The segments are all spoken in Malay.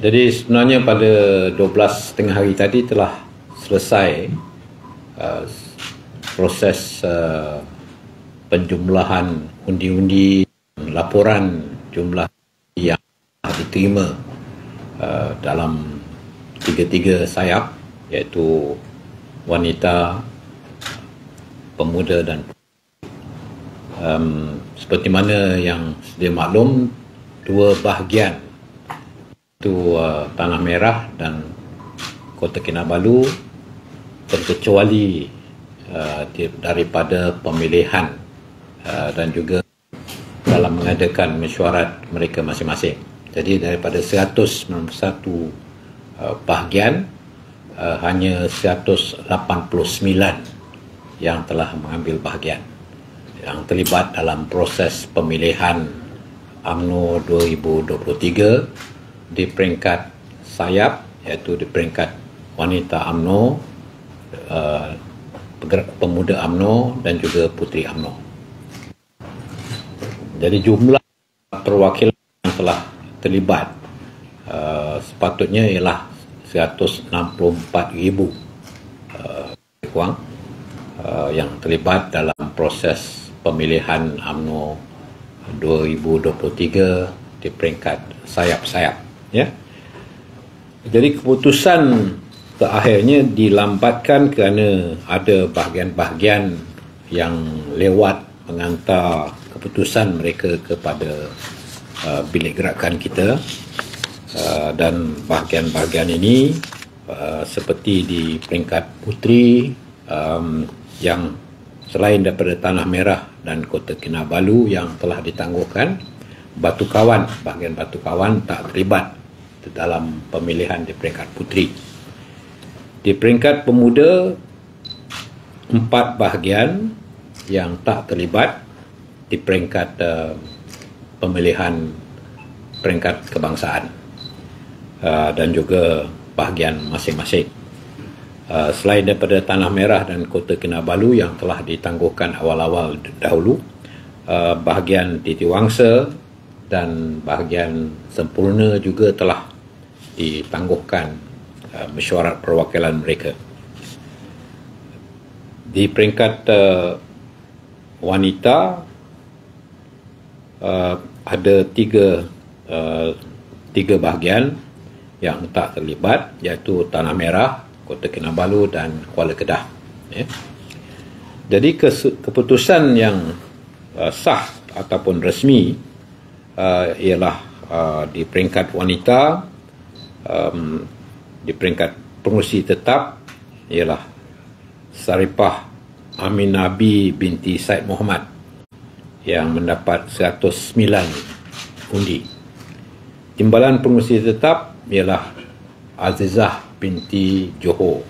Jadi sebenarnya pada 12 hari tadi telah selesai proses penjumlahan undi-undi, laporan jumlah yang diterima dalam tiga sayap, iaitu wanita, pemuda dan seperti mana yang sedia maklum, dua bahagian itu Tanah Merah dan Kota Kinabalu terkecuali daripada pemilihan dan juga dalam mengadakan mesyuarat mereka masing-masing. Jadi daripada 191 bahagian, hanya 189 yang telah mengambil bahagian, yang terlibat dalam proses pemilihan UMNO 2023 di peringkat sayap, iaitu di peringkat wanita UMNO, pemuda UMNO dan juga puteri UMNO. Jadi jumlah perwakilan yang telah terlibat sepatutnya ialah 164,000 kurang yang terlibat dalam proses pemilihan UMNO 2023 di peringkat sayap-sayap. Ya. Jadi keputusan terakhirnya dilambatkan kerana ada bahagian-bahagian yang lewat menghantar keputusan mereka kepada bilik gerakan kita, dan bahagian-bahagian ini seperti di peringkat puteri, yang selain daripada Tanah Merah dan Kota Kinabalu yang telah ditangguhkan, Batu Kawan, bahagian Batu Kawan tak terlibat dalam pemilihan di peringkat puteri. Di peringkat pemuda, 4 bahagian yang tak terlibat di peringkat pemilihan peringkat kebangsaan dan juga bahagian masing-masing. Selain daripada Tanah Merah dan Kota Kinabalu yang telah ditangguhkan awal-awal dahulu, bahagian Titiwangsa dan bahagian Sempurna juga telah ditangguhkan mesyuarat perwakilan mereka. Di peringkat wanita, ada tiga bahagian yang tak terlibat, iaitu Tanah Merah, Kota Kinabalu dan Kuala Kedah. Ya. Jadi keputusan yang sah ataupun resmi ialah di peringkat wanita, di peringkat pengurusi tetap ialah Saripah Aminabi binti Said Muhammad yang mendapat 109 undi. Timbalan pengurusi tetap ialah Azizah binti Johor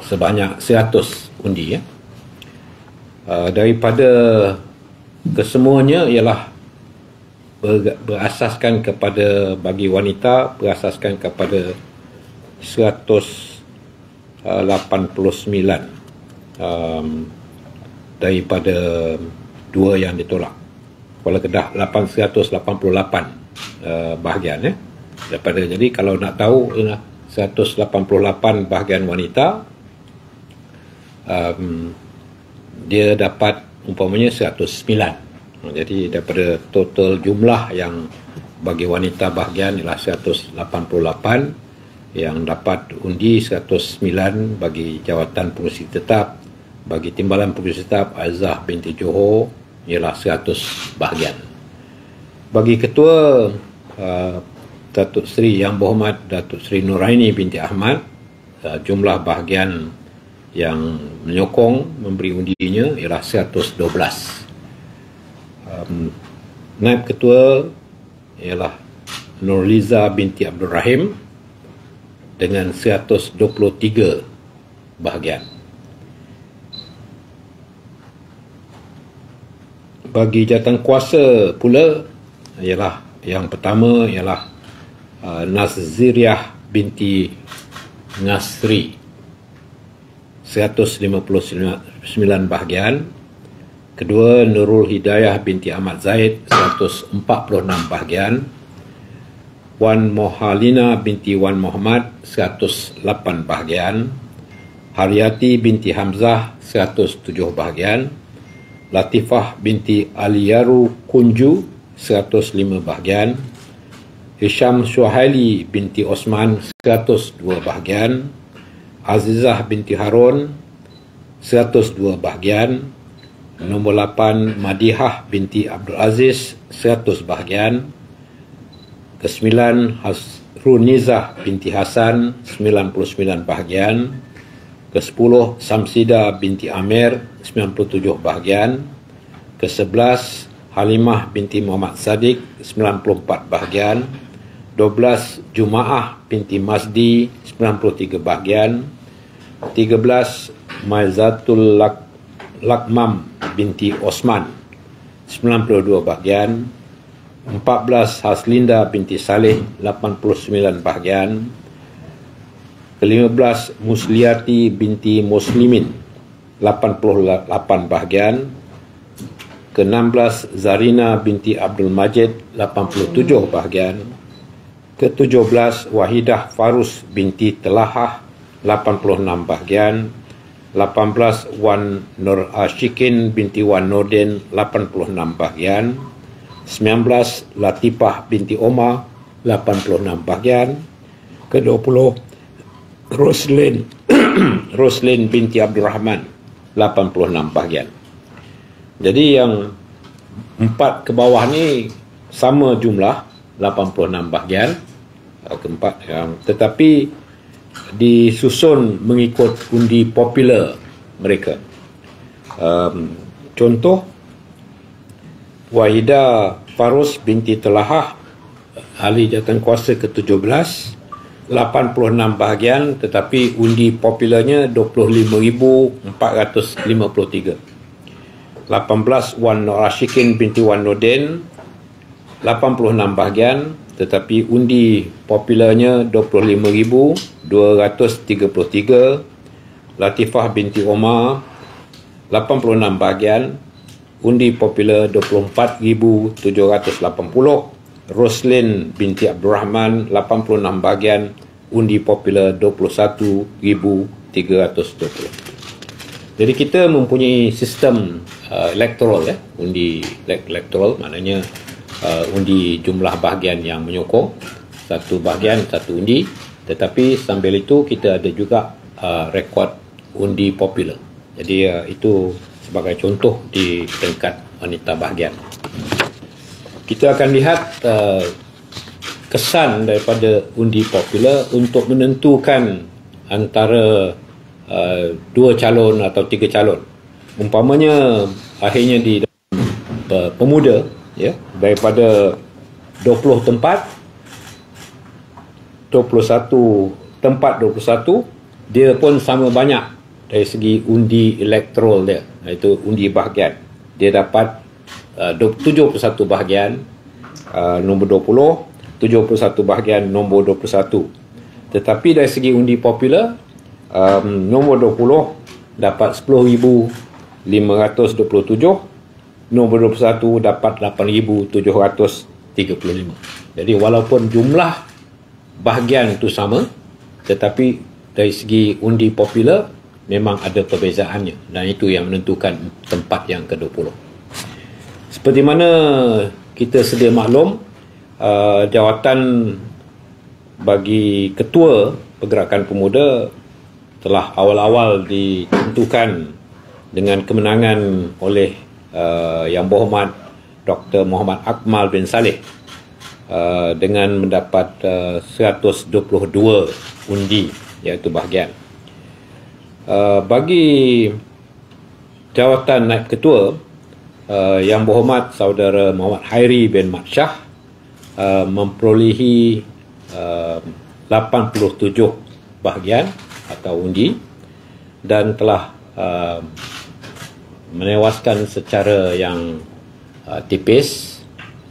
sebanyak 100 undi. Ya. Daripada kesemuanya ialah berasaskan kepada, bagi wanita berasaskan kepada 189 daripada 2 yang ditolak. Kuala Kedah 888 bahagian. Ya. Daripada, jadi kalau nak tahu 188 bahagian wanita, dia dapat umpamanya 109. Jadi daripada total jumlah yang bagi wanita bahagian ialah 188, yang dapat undi 109 bagi jawatan pengurusi tetap. Bagi timbalan pengurusi tetap Azizah binti Johor ialah 100 bahagian. Bagi ketua Datuk Seri Yang Berhormat Datuk Seri Nuraini binti Ahmad, jumlah bahagian yang menyokong memberi undinya ialah 112. Naib Ketua ialah Nurliza binti Abdul Rahim dengan 123 bahagian. Bagi jawatan kuasa pula ialah, yang pertama ialah Naziriah binti Ngasri, 159 bahagian. Kedua, Nurul Hidayah binti Ahmad Zaid, 146 bahagian. Wan Mohalina binti Wan Muhammad 108 bahagian, Haryati binti Hamzah 107 bahagian, Latifah binti Aliyaru Kunju 105 bahagian, Hisham Suhaili binti Osman 102 bahagian, Azizah binti Harun 102 bahagian, nombor 8 Madihah binti Abdul Aziz 100 bahagian, ke-9 Hasrunizah binti Hasan 99 bahagian, ke-10 Samsida binti Amir 97 bahagian, ke-11 Halimah binti Muhammad Sadiq 94 bahagian, 12 Jumaah binti Masdi 93 bahagian, 13 Maizatul Lakmam binti Osman 92 bahagian, 14 Haslinda binti Saleh 89 bahagian, ke-15 Musliati binti Muslimin 88 bahagian, ke-16 Zarina binti Abdul Majid 87 bahagian, ke-17 Wahidah Farus binti Telahah 86 bahagian, 18 Wan Nur Ashikin binti Wan Nordin 86 bahagian, 19 Latifah binti Omar 86 bahagian, ke-20 Roslin binti Abdul Rahman 86 bahagian. Jadi yang 4 ke bawah ni sama jumlah 86 bahagian, keempat tetapi disusun mengikut undi popular mereka. Contoh, Wahidah Farus binti Telahah, ahli jawatankuasa ke-17, 86 bahagian, tetapi undi popularnya 25,453. 18 Wan Nur Ashikin binti Wan Nordin 86 bahagian, tetapi undi popularnya 25,233. Latifah binti Omar 86 bahagian, undi popular 24,780. Roslin binti Abdul Rahman 86 bahagian, undi popular 21,320. Jadi kita mempunyai sistem elektoral, undi elektoral, maknanya undi jumlah bahagian yang menyokong, satu bahagian satu undi, tetapi sambil itu kita ada juga rekod undi popular. Jadi itu sebagai contoh di tingkat wanita bahagian. Kita akan lihat kesan daripada undi popular untuk menentukan antara dua calon atau tiga calon. Umpamanya akhirnya di pemuda, daripada 20 tempat 21 dia pun sama banyak dari segi undi elektoral dia, iaitu undi bahagian. Dia dapat 71 bahagian nombor 20, 71 bahagian nombor 21. Tetapi dari segi undi popular, nombor 20 dapat 10,527, nombor 21 dapat 8,735. Jadi walaupun jumlah bahagian itu sama, tetapi dari segi undi popular memang ada perbezaannya, dan itu yang menentukan tempat yang ke-20. Seperti mana kita sedia maklum, jawatan bagi ketua pergerakan pemuda telah awal-awal ditentukan dengan kemenangan oleh Yang Berhormat Dr. Muhammad Akmal bin Saleh dengan mendapat 122 undi, iaitu bahagian. Bagi jawatan naib ketua, Yang Berhormat Saudara Muhammad Hairi bin Mat Shah memperolehi 87 bahagian atau undi dan telah menewaskan secara yang tipis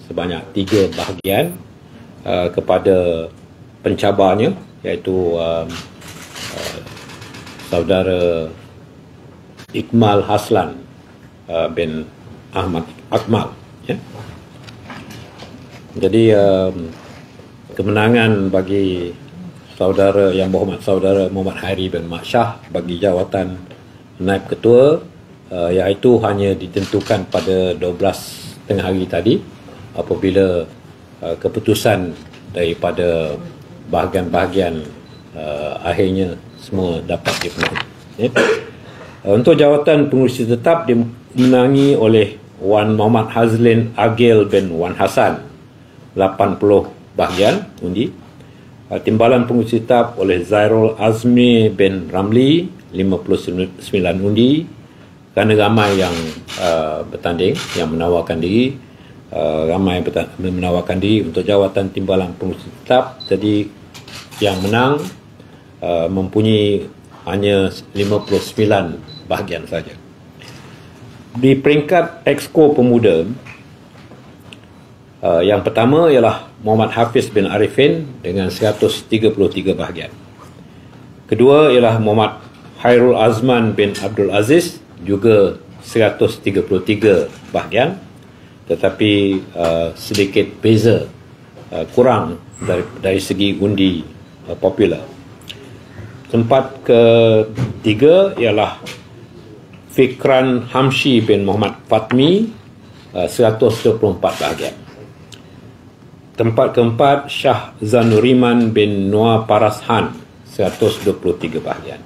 sebanyak 3 bahagian kepada pencabarnya, iaitu Saudara Ikmal Haslan bin Ahmad Akmal. Jadi kemenangan bagi saudara Yang Berhormat Saudara Muhammad Hairi bin Mat Shah bagi jawatan Naib Ketua, iaitu hanya ditentukan pada 12 tengah hari tadi apabila keputusan daripada bahagian-bahagian akhirnya semua dapat dipenuhi. Untuk jawatan pengurusi tetap dimenangi oleh Wan Muhammad Hazlin Agil bin Wan Hassan 80 bahagian undi. Timbalan pengurusi tetap oleh Zairul Azmi bin Ramli 59 undi. Kerana ramai yang bertanding, yang menawarkan diri, ramai menawarkan diri untuk jawatan timbalan pengurusi tetap, jadi yang menang mempunyai hanya 59 bahagian saja. Di peringkat Exco Pemuda, yang pertama ialah Muhammad Hafiz bin Arifin dengan 133 bahagian. Kedua ialah Muhammad Hairul Azman bin Abdul Aziz, juga 133 bahagian, tetapi sedikit beza, kurang dari segi undi popular. Tempat ketiga ialah Fikran Hamshi bin Muhammad Fatmi, 124 bahagian. Tempat keempat Shah Zanuriman bin Noah Parashan, 123 bahagian.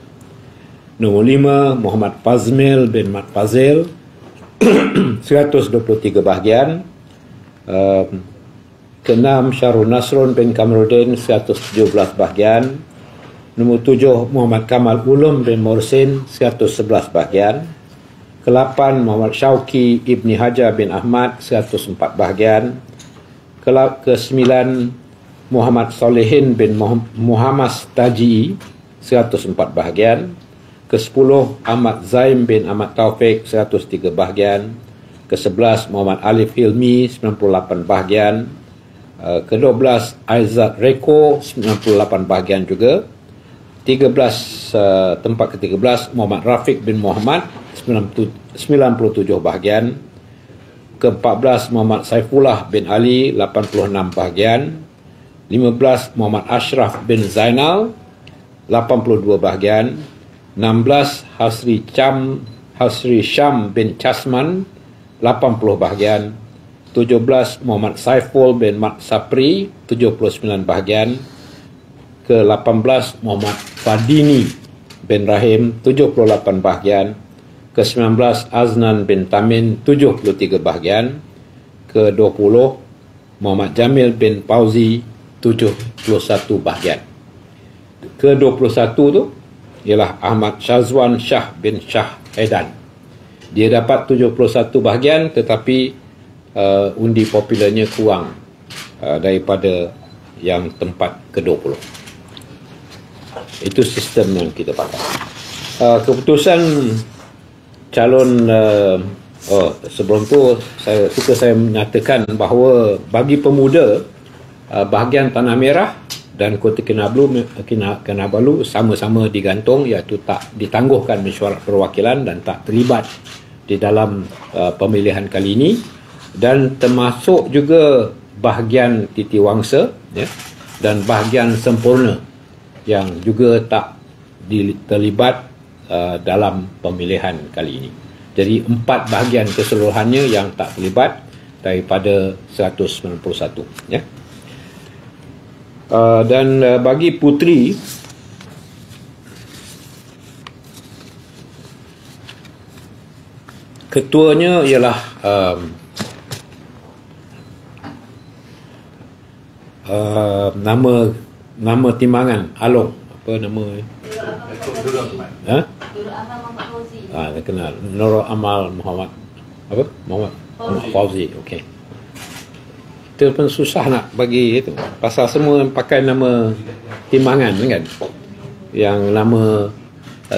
Nombor 5 Muhammad Fazmil bin Mat Fazil, 123 bahagian. Keenam Syarul Nasrun bin Kamarudin, 117 bahagian. Nombor 7 Muhammad Kamal Ulum bin Morsin, 111 bahagian. Ke-8 Muhammad Syauqi Ibni Hajar bin Ahmad, 104 bahagian. Ke-9 Muhammad Solehin bin Muhammad Taji, 104 bahagian. Ke-10 Ahmad Zaim bin Ahmad Taufik, 103 bahagian. Ke-11 Muhammad Alif Hilmi, 98 bahagian. Ke-12 Aizat Reko, 98 bahagian juga. 13 tempat ke-13 Muhammad Rafiq bin Muhammad, 97 bahagian. Ke-14 Muhammad Saifullah bin Ali, 86 bahagian. 15 Muhammad Ashraf bin Zainal, 82 bahagian. 16 Hasri Syam bin Chasman, 80 bahagian. 17 Muhammad Saiful bin Mat Sapri, 79 bahagian. Ke-18 Muhammad Fadini bin Rahim, 78 bahagian. Ke-19 Aznan bin Tamin, 73 bahagian. Ke-20 Muhammad Jamil bin Fauzi, 71 bahagian. Ke-21 tu ialah Ahmad Syazwan Shah bin Shah Edan. Dia dapat 71 bahagian, tetapi undi popularnya kurang daripada yang tempat ke-20. Itu sistem yang kita pakai. Keputusan calon sebelum tu saya menyatakan bahawa bagi pemuda bahagian Tanah Merah dan Kota Kinabalu sama-sama digantung, iaitu tak ditangguhkan mesyuarat perwakilan dan tak terlibat di dalam pemilihan kali ini, dan termasuk juga bahagian Titiwangsa dan bahagian Sempurna yang juga tak terlibat dalam pemilihan kali ini. Jadi 4 bahagian keseluruhannya yang tak terlibat daripada 191 ya. Dan bagi puteri, ketuanya ialah nama timbangan Along, apa nama kenal Nurul Amal Muhammad apa Muhammad Fauzi. Okey, itu pun susah nak bagi itu, pasal semua pakai nama timbangan kan, yang nama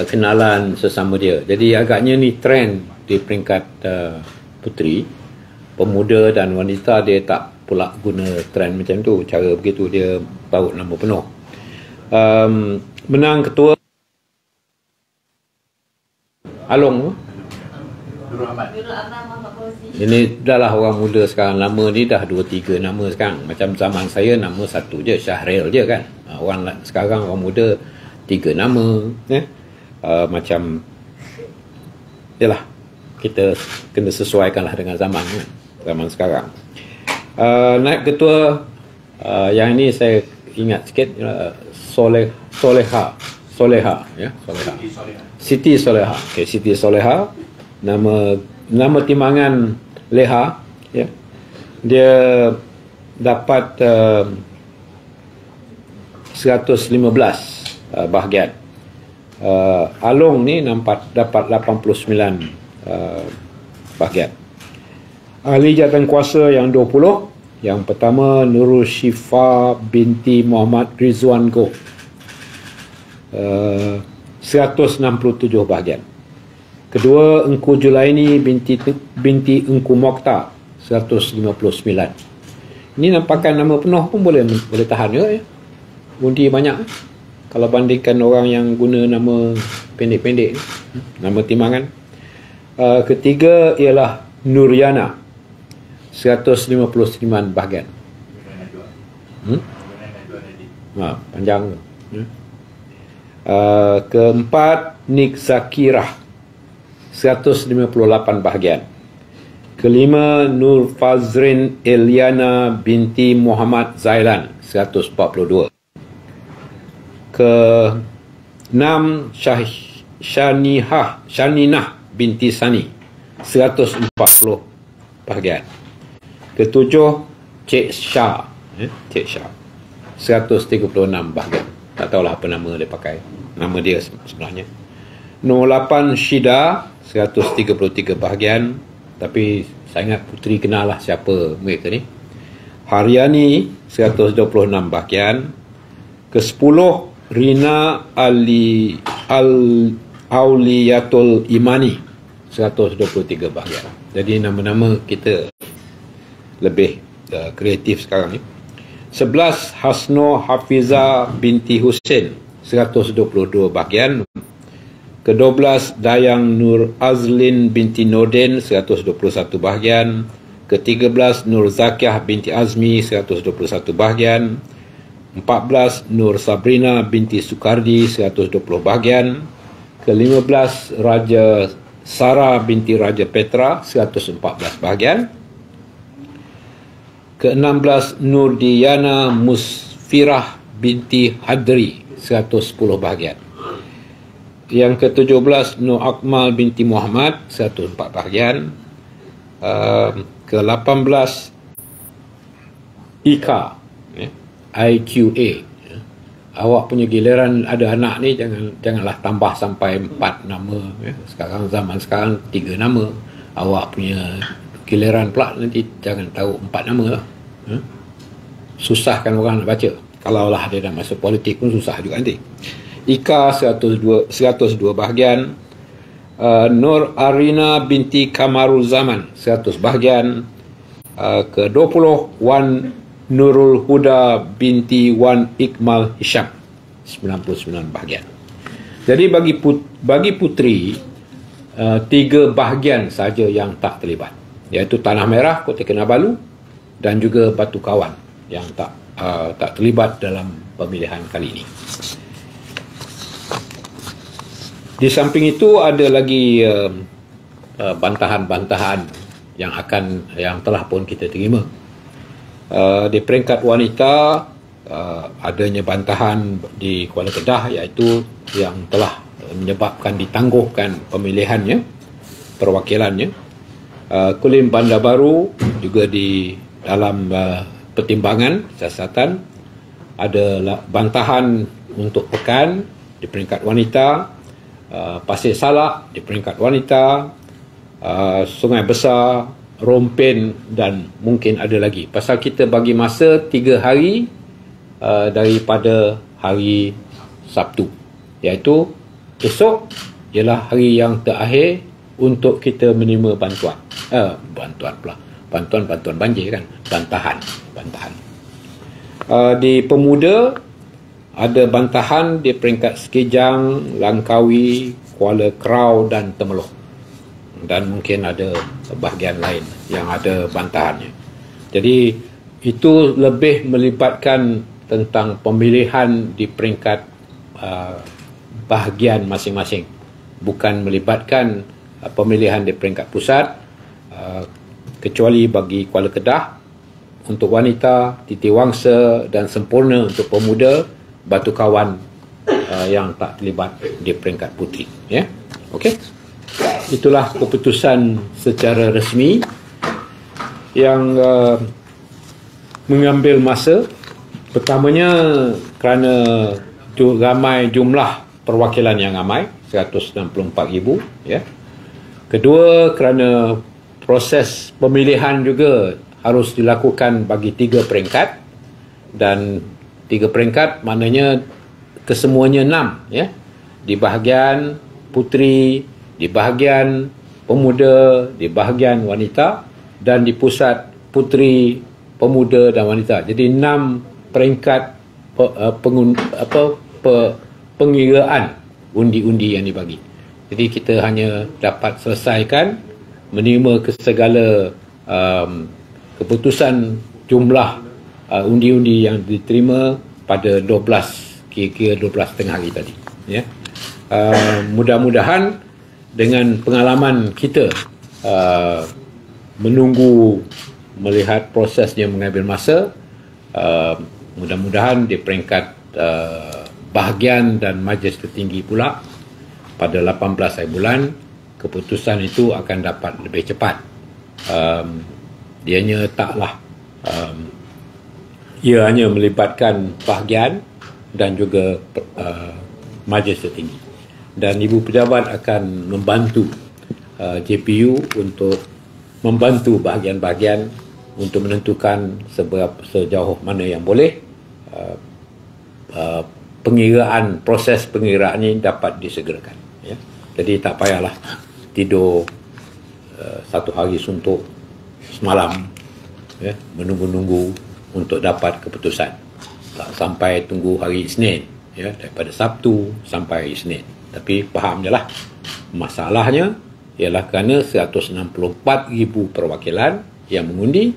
kenalan sesama dia. Jadi agaknya ni trend di peringkat puteri, pemuda dan wanita dia tak pula guna trend macam tu, cara begitu dia baut nama penuh. Menang ketua Along Ini dah lah orang muda sekarang, nama ni dah 2-3 nama sekarang. Macam zaman saya nama satu je, Syahril je kan. Orang sekarang orang muda 3 nama. Macam yalah, kita kena sesuaikanlah dengan zaman kan? Zaman sekarang. Naib ketua yang ini saya ingat sikit, Soleha ya, Siti Soleha. Okay, Siti Soleha, nama timbangan Leha ya. Dia dapat 115 bahagian. Along ni dapat 89 bahagian. Ahli jawatankuasa yang 20, yang pertama Nurul Syifa binti Muhammad Rizwan Goh, 167 bahagian. Kedua, Engku Julaini binti Engku Mokhtar, 159. Ini nampakkan nama penuh pun boleh tahan juga ya. Undi banyak kalau bandingkan orang yang guna nama pendek-pendek, nama timbangan. Ketiga ialah Nuriana, 159 bahagian. Panjang. Keempat, Nik Zakirah, 158 bahagian. Kelima, Nur Fazrin Eliana binti Muhammad Zailan, 142. Keenam, Shaninah binti Sani, 140 bahagian. Ketujuh, Cik Shah, 136 bahagian. Tak tahulah apa nama dia pakai, nama dia sebenarnya. Nombor 8, Syida, 133 bahagian. Tapi saya ingat puteri kenal lah siapa mereka ni. Haryani, 126 bahagian. Ke-10, Rina Auliyatul Imani, 123 bahagian. Jadi nama-nama kita lebih kreatif sekarang ni. 11, Hasno Hafiza binti Hussein, 122 bahagian. Ke-12, Dayang Nur Azlin binti Nordin, 121 bahagian. Ke-13, Nur Zakiah binti Azmi, 121 bahagian. 14, Nur Sabrina binti Sukardi, 120 bahagian. Ke-15, Raja Sarah binti Raja Petra, 114 bahagian. Ke-16, Nur Diyana Musfirah binti Hadri, 110 bahagian. Yang ke-17, Nur Akmal binti Muhammad, 104 bahagian. Ke-18, Ika, IQA. Awak punya giliran ada anak ni janganlah tambah sampai 4 nama. Sekarang zaman sekarang 3 nama. Awak punya giliran pula nanti jangan tahu 4 nama lah. Susahkan orang nak baca. Kalaulah dia dah masuk politik pun susah juga nanti. Ika, 102 bahagian. Nur Arina binti Kamarul Zaman, 100 bahagian. Ke-20, Wan Nurul Huda binti Wan Ikmal Hisham, 99 bahagian. Jadi bagi puteri 3 bahagian saja yang tak terlibat, iaitu Tanah Merah, Kota Kinabalu dan juga Batu Kawan yang tak terlibat dalam pemilihan kali ini. Di samping itu ada lagi bantahan-bantahan yang telah pun kita terima. Di peringkat wanita, adanya bantahan di Kuala Kedah, iaitu yang telah menyebabkan ditangguhkan pemilihannya, perwakilannya. Kulim Bandar Baru juga di dalam pertimbangan siasatan ada bantahan untuk Pekan di peringkat wanita. Pasir Salak di peringkat wanita, Sungai Besar, Rompin dan mungkin ada lagi. Pasal kita bagi masa 3 hari daripada hari Sabtu, iaitu esok ialah hari yang terakhir untuk kita menerima bantuan banjir kan, bantahan. Di Pemuda ada bantahan di peringkat Sekejang, Langkawi, Kuala Kerau dan Temelloh. Dan mungkin ada bahagian lain. yang ada bantahannya. Jadi itu lebih melibatkan tentang pemilihan di peringkat bahagian masing-masing, bukan melibatkan pemilihan di peringkat pusat, kecuali bagi Kuala Kedah untuk wanita, Titiwangsa dan Sempurna untuk pemuda, Batu Kawan yang tak terlibat di peringkat puteri. Ya, okey. Itulah keputusan secara resmi yang mengambil masa. Pertamanya kerana ramai jumlah perwakilan yang ramai, 164,000, ya. Kedua, kerana proses pemilihan juga harus dilakukan bagi 3 peringkat, dan 3 peringkat maknanya kesemuanya 6, ya. Di bahagian puteri, di bahagian pemuda, di bahagian wanita, dan di pusat puteri, pemuda dan wanita. Jadi 6 peringkat pengiraan undi-undi yang dibagi. Jadi kita hanya dapat selesaikan menerima segala keputusan jumlah undi-undi yang diterima pada 12, kira-kira 12 tengah hari tadi, ya. Mudah-mudahan dengan pengalaman kita menunggu, melihat prosesnya mengambil masa, mudah-mudahan di peringkat bahagian dan majlis tertinggi pula pada 18 hari bulan keputusan itu akan dapat lebih cepat. Ianya taklah ia hanya melibatkan bahagian dan juga majlis tertinggi, dan ibu pejabat akan membantu JPU untuk membantu bahagian-bahagian untuk menentukan sejauh mana yang boleh pengiraan, proses pengiraan ini dapat disegerakan, ya. Jadi tak payahlah tidur satu hari suntuk semalam, ya, menunggu-nunggu untuk dapat keputusan. Tak sampai tunggu hari Isnin, ya, daripada Sabtu sampai Isnin. Tapi faham je lah, masalahnya ialah kerana 164,000 perwakilan yang mengundi,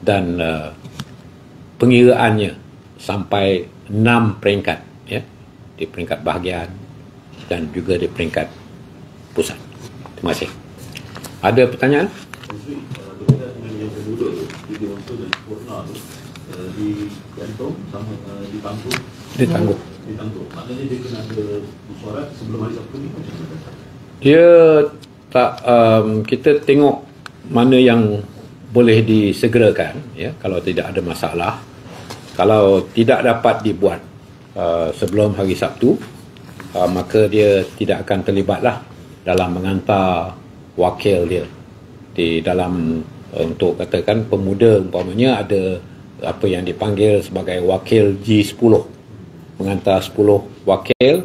dan pengiraannya sampai 6 peringkat, ya, di peringkat bahagian dan juga di peringkat pusat. Terima kasih. Ada pertanyaan? Ditangguh. Maknanya dia kena ada mesyuarat sebelum hari Sabtu ni. Dia tak, kita tengok mana yang boleh disegerakan, ya, kalau tidak ada masalah. Kalau tidak dapat dibuat sebelum hari Sabtu, maka dia tidak akan terlibatlah dalam mengantar wakil dia di dalam, untuk katakan pemuda umpamanya ada apa yang dipanggil sebagai wakil G10, mengantar 10 wakil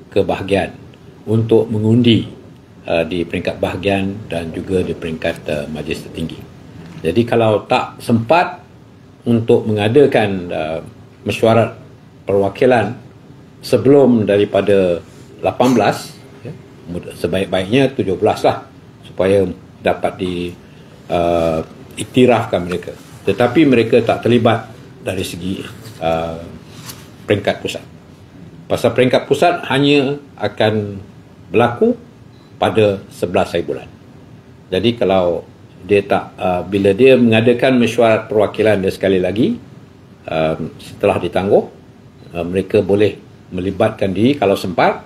ke bahagian untuk mengundi di peringkat bahagian dan juga di peringkat majlis tertinggi. Jadi kalau tak sempat untuk mengadakan mesyuarat perwakilan sebelum daripada 18, ya, sebaik-baiknya 17 lah, supaya dapat diiktirafkan mereka. Tetapi mereka tak terlibat dari segi peringkat pusat. Pasal peringkat pusat hanya akan berlaku pada 11 hari bulan. Jadi kalau dia tak, bila dia mengadakan mesyuarat perwakilan dia sekali lagi, setelah ditangguh, mereka boleh melibatkan diri kalau sempat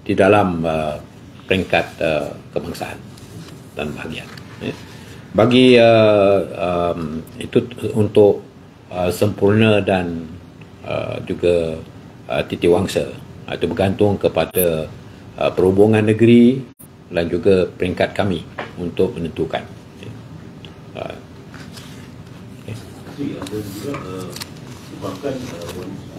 di dalam peringkat kebangsaan dan bahagian, ya. Bagi itu untuk Sempurna dan juga Titiwangsa, itu bergantung kepada perhubungan negeri dan juga peringkat kami untuk menentukan. Ada juga bahkan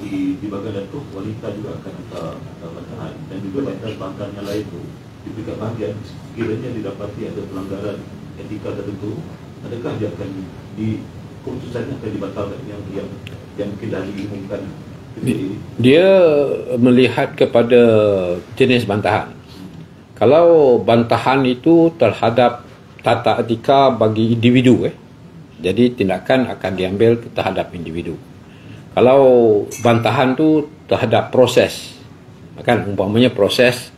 di bahagian Datuk wanita juga akan hantar bantahan, dan juga bantahan yang lain tu di peringkat bahagian kiranya didapati ada pelanggaran etika tertentu, adakah dia akan keputusannya akan dibatalkan yang mungkin dah diumumkan? Dia melihat kepada jenis bantahan. Kalau bantahan itu terhadap tata etika bagi individu. Jadi tindakan akan diambil terhadap individu. Kalau bantahan tu terhadap proses, kan umpamanya proses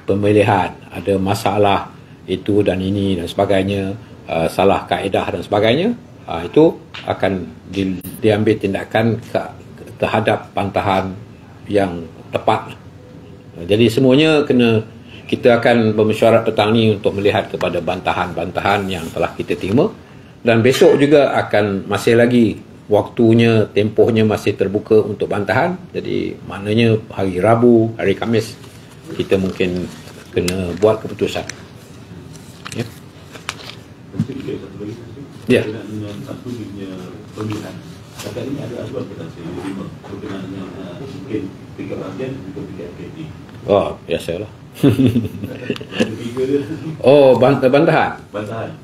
pemilihan, ada masalah itu dan ini dan sebagainya, salah kaedah dan sebagainya, itu akan diambil tindakan terhadap bantahan yang tepat. Jadi semuanya kita akan bermesyuarat petang ni untuk melihat kepada bantahan-bantahan yang telah kita terima, dan besok juga akan masih lagi waktunya, tempohnya masih terbuka untuk bantahan. Jadi maknanya hari Rabu, hari Khamis kita mungkin kena buat keputusan. Ya. Ya. Dengan satu punya pemilihan. Setakat ini ada aduan kita berkenaan dengan mungkin tingkat bahagian juga tingkat KT. Oh, biasalah. Oh, bantahan.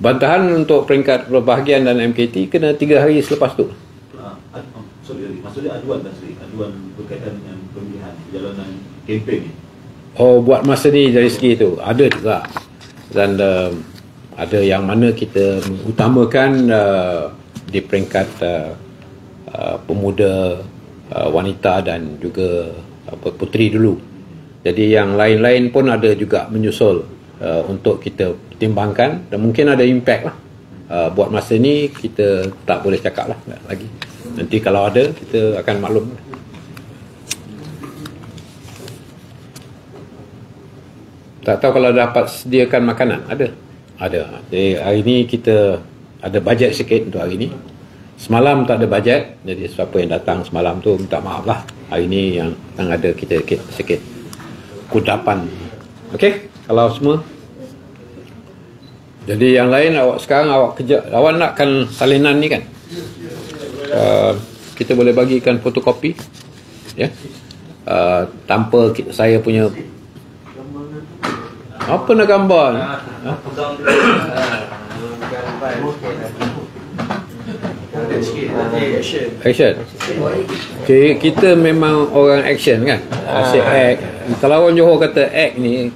Bantahan untuk peringkat berbahagian dan MKT kena 3 hari selepas tu. Maksudnya aduan berkaitan dengan pemilihan perjalanan kempen ni. Oh, buat masa ni dari segi tu ada juga. Dan ada yang mana kita utamakan di peringkat pemuda, wanita dan juga puteri dulu. Jadi yang lain-lain pun ada juga menyusul untuk kita pertimbangkan, dan mungkin ada impact lah. Buat masa ni kita tak boleh cakap lah lagi. Nanti kalau ada kita akan maklum. Tak tahu kalau dapat sediakan makanan. Ada. Jadi hari ni kita ada bajet sikit untuk hari ni. Semalam tak ada bajet, jadi siapa yang datang semalam tu minta maaf lah. Hari ni yang ada kita sikit kudapan. Okey, kalau semua. Jadi yang lain sekarang awak kerja, awak nakkan salinan ni kan? Kita boleh bagikan fotokopi, ya. Tanpa saya punya apa nak gambar? Action. Okay, kita memang orang action kan. Asyik act. Kalau orang Johor kata act ni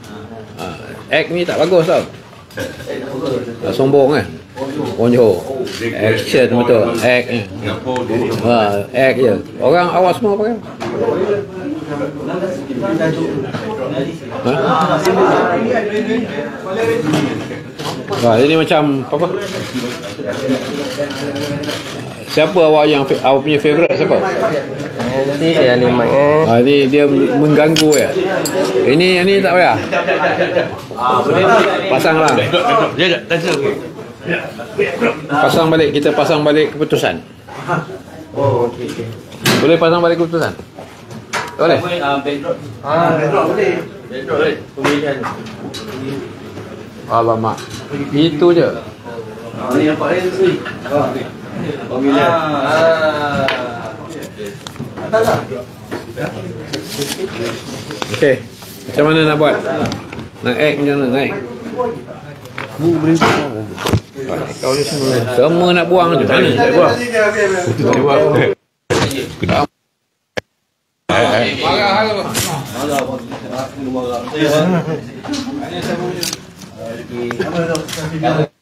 tak bagus tau. Sombong kan. Orang Johor. Action betul. Act ni. Act je. Orang awak semua apa kan? Ini macam apa? Siapa awak yang awak punya favourite siapa? Nanti saya limak. Ini dia mengganggu ya. Ini tak payah. Pasanglah. Pasang balik, kita pasang balik keputusan. Oh, okey. Boleh pasang balik keputusan? Boleh? Backdrop. Backdrop boleh. Backdrop boleh. Pemilihan. Alamak. Itu je. Ini nampak dia tu. Pemilihan. Atas. Okey. Macam mana nak buat? Nak act macam mana? Naik. Kau ni semua nak buang je. Mana nak buang? Marah.